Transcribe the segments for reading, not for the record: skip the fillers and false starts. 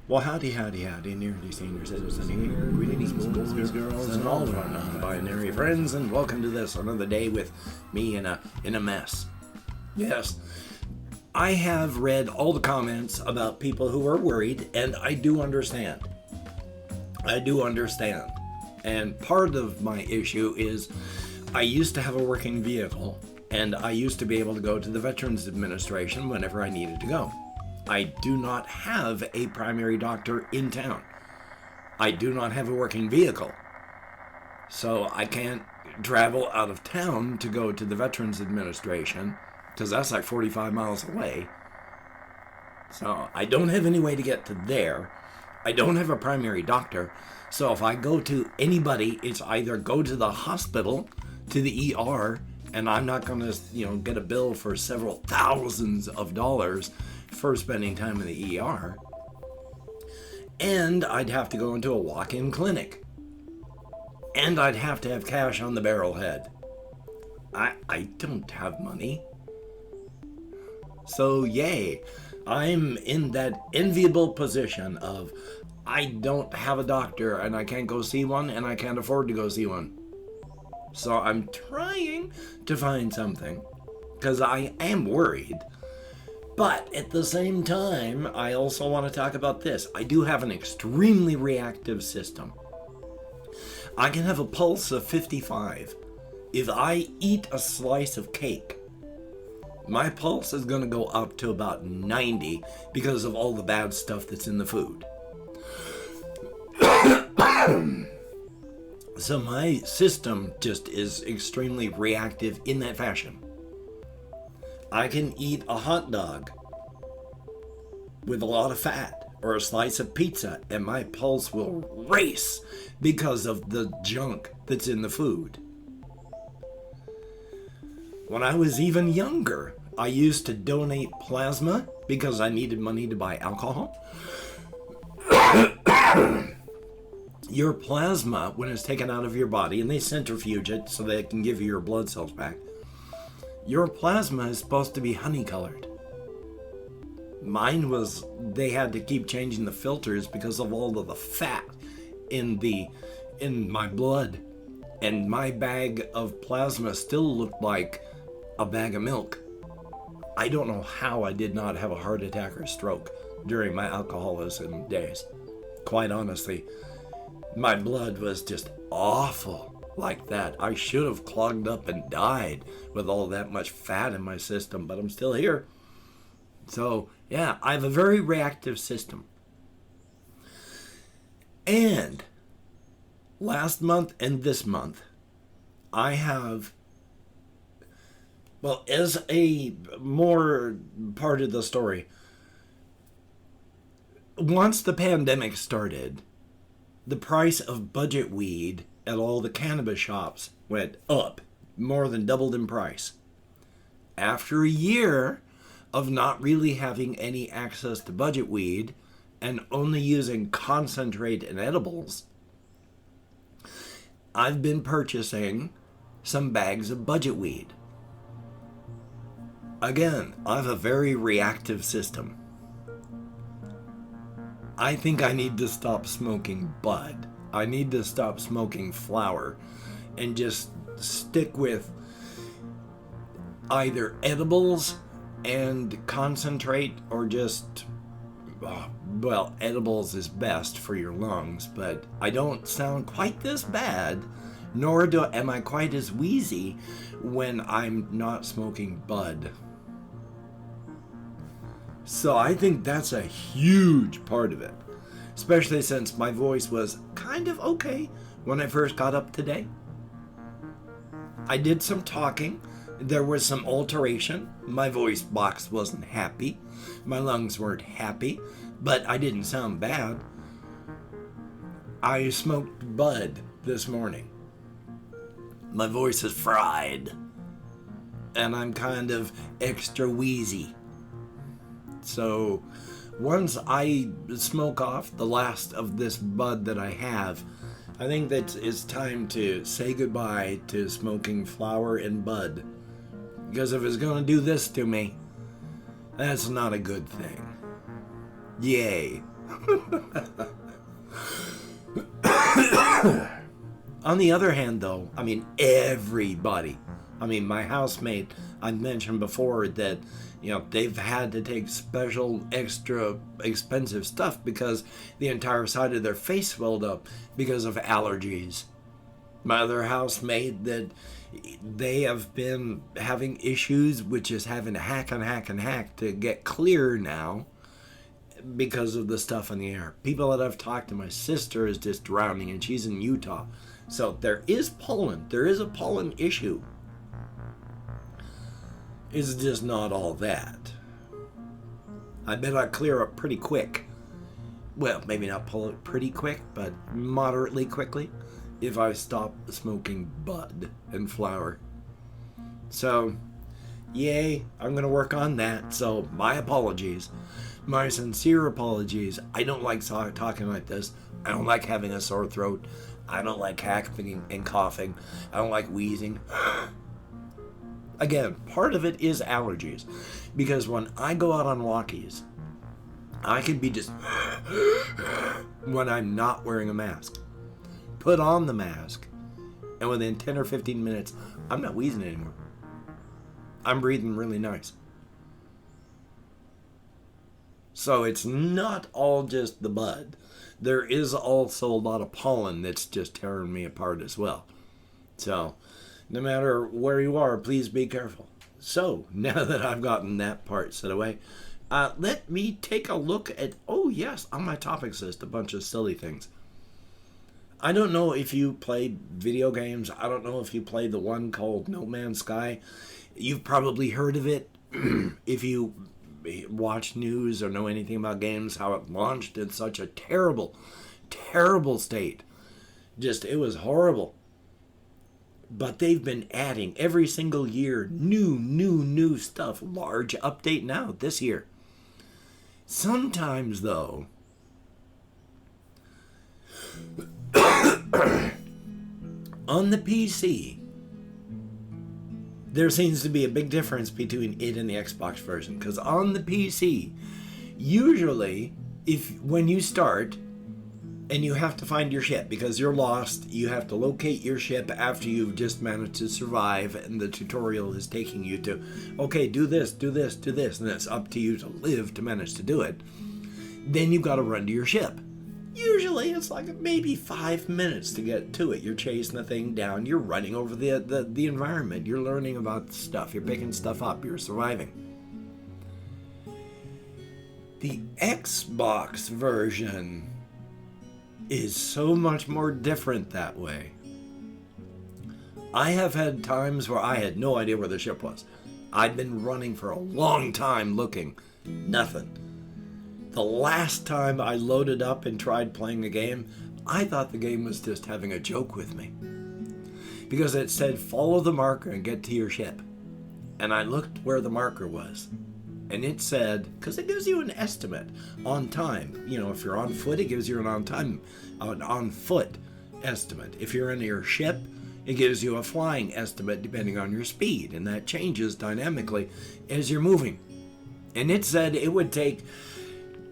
Well, howdy, nearly senior citizen here. Greetings, boys, girls, and all of our non-binary friends, and welcome to this another day with me in a mess. Yes, I have read all the comments about people who are worried, and I do understand. And part of my issue is I used to have a working vehicle, and I used to be able to go to the Veterans Administration whenever I needed to go. I do not have a primary doctor in town. I do not have a working vehicle. So I can't travel out of town to go to the Veterans Administration because that's like 45 miles away. So I don't have any way to get to there. I don't have a primary doctor. So if I go to anybody, it's either go to the hospital, to the ER, and I'm not going to, get a bill for several thousands of dollars for spending time in the ER, and I'd have to go into a walk-in clinic, and I'd have to have cash on the barrelhead. I don't have money. So yay, I'm in that enviable position of I don't have a doctor and I can't go see one and I can't afford to go see one. So I'm trying to find something because I am worried. But at the same time, I also want to talk about this. I do have an extremely reactive system. I can have a pulse of 55. If I eat a slice of cake, my pulse is going to go up to about 90 because of all the bad stuff that's in the food. So my system just is extremely reactive in that fashion. I can eat a hot dog with a lot of fat or a slice of pizza and my pulse will race because of the junk that's in the food. When I was even younger, I used to donate plasma because I needed money to buy alcohol. Your plasma, when it's taken out of your body, and they centrifuge it so they can give you your blood cells back, your plasma is supposed to be honey colored. Mine was, they had to keep changing the filters because of all of the fat in my blood. And my bag of plasma still looked like a bag of milk. I don't know how I did not have a heart attack or stroke during my alcoholism days. Quite honestly, my blood was just awful like that. I should have clogged up and died with all that much fat in my system, but I'm still here. So, yeah, I have a very reactive system. And last month and this month, I have, well, as a more part of the story, once the pandemic started, the price of budget weed at all the cannabis shops went up, more than doubled in price. After a year of not really having any access to budget weed and only using concentrate and edibles, I've been purchasing some bags of budget weed. Again, I have a very reactive system. I think I need to stop smoking bud. I need to stop smoking flower and just stick with either edibles and concentrate or just, well, edibles is best for your lungs, but I don't sound quite this bad, nor am I quite as wheezy when I'm not smoking bud. So I think that's a huge part of it, especially since my voice was kind of okay when I first got up today. I did some talking. There was some alteration. My voice box wasn't happy. My lungs weren't happy, but I didn't sound bad. I smoked bud this morning. My voice is fried, and I'm kind of extra wheezy. So once I smoke off the last of this bud that I have, I think that it's time to say goodbye to smoking flower and bud. Because if it's going to do this to me, that's not a good thing. Yay. On the other hand, though, I mean, everybody. I mean, my housemate, I mentioned before that, they've had to take special, extra expensive stuff because the entire side of their face swelled up because of allergies. My other housemate, that they have been having issues with just having to hack to get clear now because of the stuff in the air. People that I've talked to, my sister is just drowning and she's in Utah. So there is pollen. There is a pollen issue. It's just not all that. I bet I clear up pretty quick. Well, maybe not pretty quick, but moderately quickly if I stop smoking bud and flower. So, yay, I'm going to work on that. So, my apologies. My sincere apologies. I don't like talking like this. I don't like having a sore throat. I don't like hacking and coughing. I don't like wheezing. Again, part of it is allergies. Because when I go out on walkies, I can be just when I'm not wearing a mask. Put on the mask, and within 10 or 15 minutes, I'm not wheezing anymore. I'm breathing really nice. So it's not all just the bud. There is also a lot of pollen that's just tearing me apart as well. So, no matter where you are, please be careful. So, now that I've gotten that part set away, let me take a look at, on my topics list, a bunch of silly things. I don't know if you play video games. I don't know if you play the one called No Man's Sky. You've probably heard of it. If you watch news or know anything about games, how it launched in such a terrible, terrible state. It was horrible. But they've been adding every single year new stuff. Large update now this year. Sometimes, though, on the PC, there seems to be a big difference between it and the Xbox version. Because on the PC, usually, when you start and you have to find your ship because you're lost, you have to locate your ship after you've just managed to survive, and the tutorial is taking you to, okay, do this, and it's up to you to live to manage to do it. Then you've got to run to your ship. Usually it's like maybe 5 minutes to get to it. You're chasing the thing down. You're running over the environment. You're learning about stuff. You're picking stuff up. You're surviving. The Xbox version is so much more different that way. I have had times where I had no idea where the ship was. I'd been running for a long time looking. Nothing. The last time I loaded up and tried playing a game, I thought the game was just having a joke with me. Because it said, follow the marker and get to your ship. And I looked where the marker was. And it said, because it gives you an estimate on time. If you're on foot, it gives you an on foot estimate. If you're in your ship, it gives you a flying estimate depending on your speed. And that changes dynamically as you're moving. And it said it would take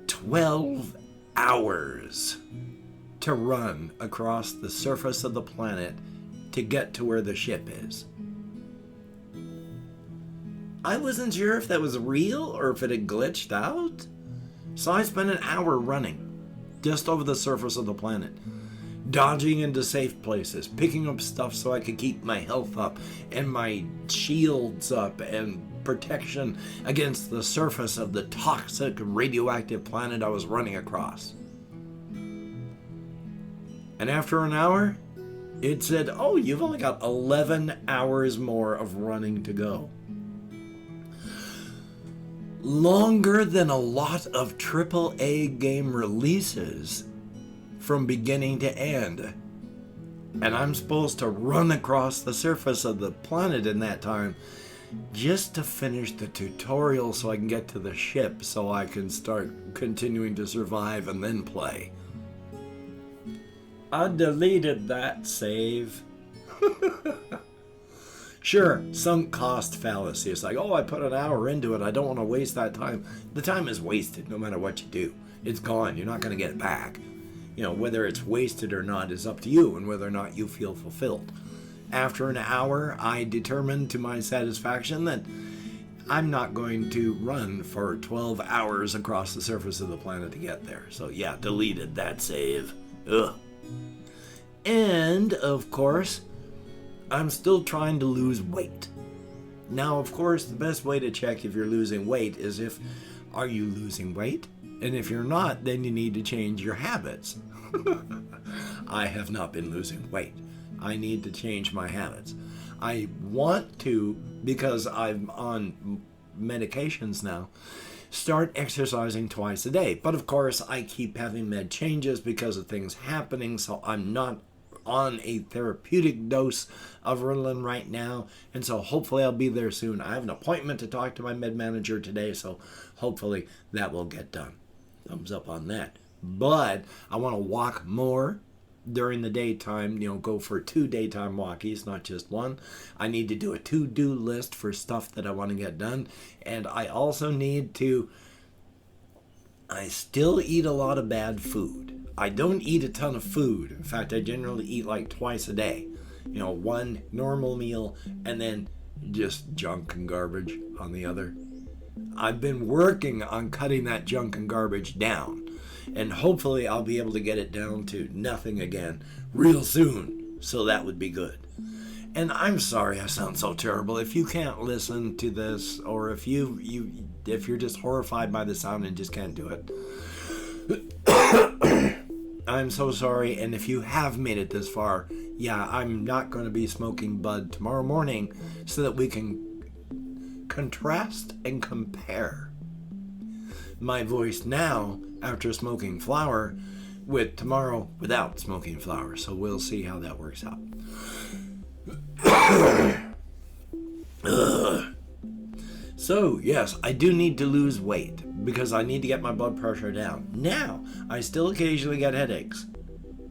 12 hours to run across the surface of the planet to get to where the ship is. I wasn't sure if that was real or if it had glitched out. So I spent an hour running just over the surface of the planet, dodging into safe places, picking up stuff so I could keep my health up and my shields up and protection against the surface of the toxic radioactive planet I was running across. And after an hour, it said, you've only got 11 hours more of running to go. Longer than a lot of AAA game releases from beginning to end. And I'm supposed to run across the surface of the planet in that time just to finish the tutorial so I can get to the ship so I can start continuing to survive and then play. I deleted that save. Sure, sunk cost fallacy. It's like, I put an hour into it. I don't want to waste that time. The time is wasted no matter what you do. It's gone. You're not going to get it back. Whether it's wasted or not is up to you, and whether or not you feel fulfilled. After an hour, I determined to my satisfaction that I'm not going to run for 12 hours across the surface of the planet to get there. So yeah, deleted that save. Ugh. And, of course, I'm still trying to lose weight. Now, of course, the best way to check if you're losing weight is are you losing weight? And if you're not, then you need to change your habits. I have not been losing weight. I need to change my habits. I want to, because I'm on medications now, start exercising twice a day. But of course, I keep having med changes because of things happening, so I'm not on a therapeutic dose of Ritalin right now, and so hopefully I'll be there soon. I have an appointment to talk to my med manager today, so hopefully that will get done. Thumbs up on that. But I want to walk more during the daytime, go for 2 daytime walkies, not just 1. I need to do a to-do list for stuff that I want to get done, and I also need to, I still eat a lot of bad food. I don't eat a ton of food. In fact, I generally eat like twice a day. 1 normal meal and then just junk and garbage on the other. I've been working on cutting that junk and garbage down, and hopefully I'll be able to get it down to nothing again real soon, so that would be good. And I'm sorry I sound so terrible. If you can't listen to this, or if you're just horrified by the sound and just can't do it, I'm so sorry. And if you have made it this far, yeah, I'm not going to be smoking bud tomorrow morning so that we can contrast and compare my voice now after smoking flower with tomorrow without smoking flower. So we'll see how that works out. So yes, I do need to lose weight because I need to get my blood pressure down. Now, I still occasionally get headaches.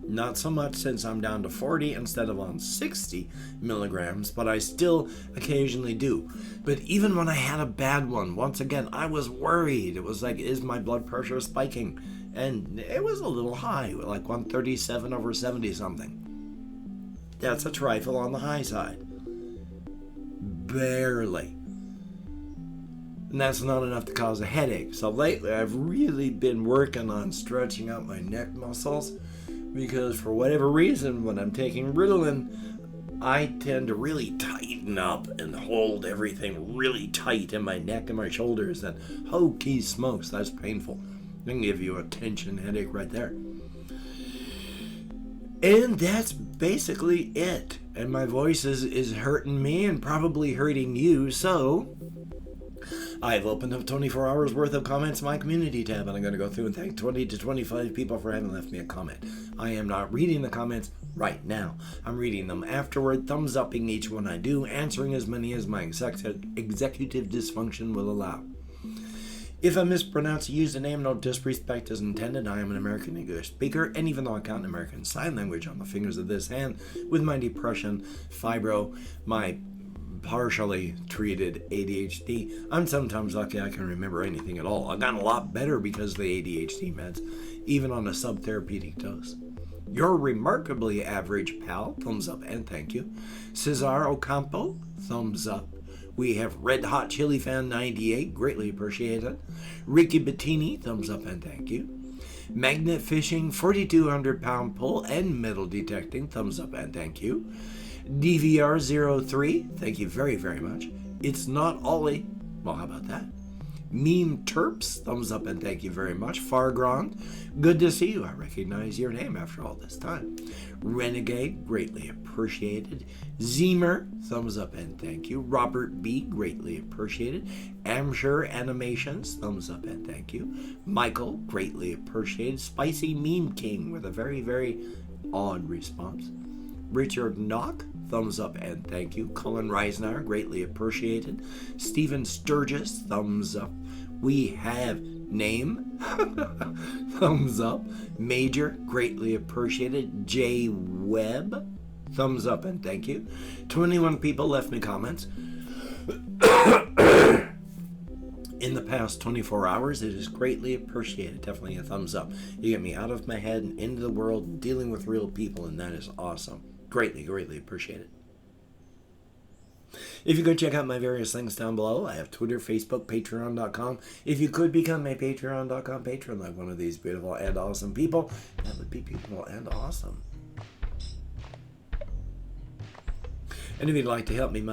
Not so much since I'm down to 40 instead of on 60 milligrams, but I still occasionally do. But even when I had a bad one, once again, I was worried. It was like, is my blood pressure spiking? And it was a little high, like 137/70 something. That's a trifle on the high side. Barely. And that's not enough to cause a headache. So lately, I've really been working on stretching out my neck muscles, because for whatever reason, when I'm taking Ritalin, I tend to really tighten up and hold everything really tight in my neck and my shoulders, and hokey smokes, that's painful. I can give you a tension headache right there. And that's basically it. And my voice is hurting me and probably hurting you, so I've opened up 24 hours worth of comments in my community tab, and I'm going to go through and thank 20 to 25 people for having left me a comment. I am not reading the comments right now. I'm reading them afterward, thumbs upping each one I do, answering as many as my executive dysfunction will allow. If I mispronounce a username, no disrespect is intended. I am an American English speaker, and even though I count American Sign Language on the fingers of this hand, with my depression, fibro, my partially treated ADHD, I'm sometimes lucky I can remember anything at all. I've gotten a lot better because of the ADHD meds, even on a subtherapeutic dose. You're remarkably average, pal. Thumbs up and thank you. Cesar Ocampo, thumbs up. We have Red Hot Chili Fan 98, greatly appreciated. Ricky Bettini, thumbs up and thank you. Magnet Fishing, 4,200 pound pull and metal detecting, thumbs up and thank you. DVR03, thank you very, very much. It's Not Ollie, well, how about that? Meme Terps, thumbs up and thank you very much. Fargrand, good to see you. I recognize your name after all this time. Renegade, greatly appreciated. Zemer, thumbs up and thank you. Robert B, greatly appreciated. Amsher Animations, thumbs up and thank you. Michael, greatly appreciated. Spicy Meme King with a very, very odd response. Richard Knock, thumbs up and thank you. Colin Reisner, greatly appreciated. Stephen Sturgis, thumbs up. We have Name, thumbs up. Major, greatly appreciated. J Webb, thumbs up and thank you. 21 people left me comments. in the past 24 hours. It is greatly appreciated. Definitely a thumbs up. You get me out of my head and into the world, dealing with real people, and that is awesome. Greatly, greatly appreciated. If you could check out my various things down below, I have Twitter, Facebook, Patreon.com. If you could become a Patreon.com patron like one of these beautiful and awesome people, that would be beautiful and awesome. And if you'd like to help me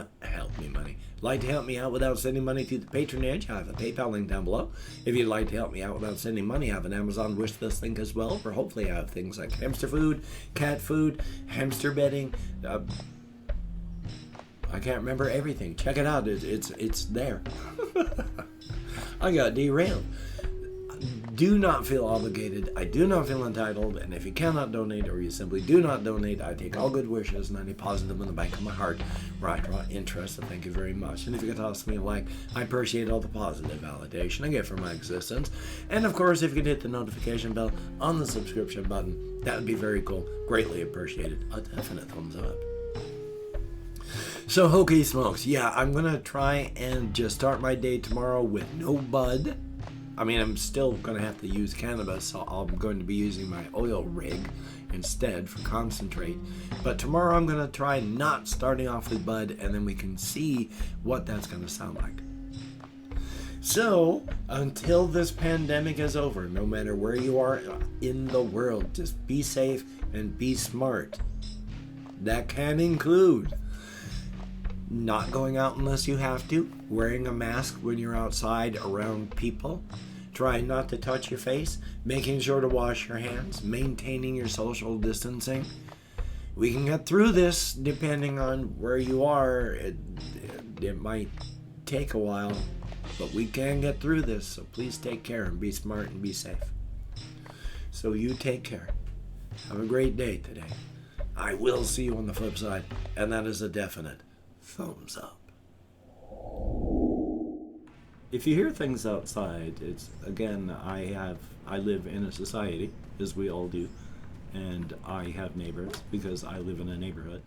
out without sending money through the patronage, I have a PayPal link down below. If you'd like to help me out without sending money, I have an Amazon wish list link as well, where hopefully I have things like hamster food, cat food, hamster bedding. I can't remember everything. Check it out. It's there. I got derailed. Do not feel obligated. I do not feel entitled. And if you cannot donate, or you simply do not donate, I take all good wishes and I deposit them in the bank of my heart where I draw interest. So thank you very much. And if you could toss me a like, I appreciate all the positive validation I get from my existence. And of course, if you could hit the notification bell on the subscription button, that would be very cool. Greatly appreciated. A definite thumbs up. So, hokey smokes. Yeah, I'm going to try and just start my day tomorrow with no bud. I mean, I'm still going to have to use cannabis, so I'm going to be using my oil rig instead for concentrate. But tomorrow I'm going to try not starting off with bud, and then we can see what that's going to sound like. So, until this pandemic is over, no matter where you are in the world, just be safe and be smart. That can include not going out unless you have to, wearing a mask when you're outside around people, trying not to touch your face, making sure to wash your hands, maintaining your social distancing. We can get through this depending on where you are. It might take a while, but we can get through this, so please take care and be smart and be safe. So you take care. Have a great day today. I will see you on the flip side, and that is a definite thumbs up. If you hear things outside, it's, again, I live in a society, as we all do, and I have neighbors because I live in a neighborhood.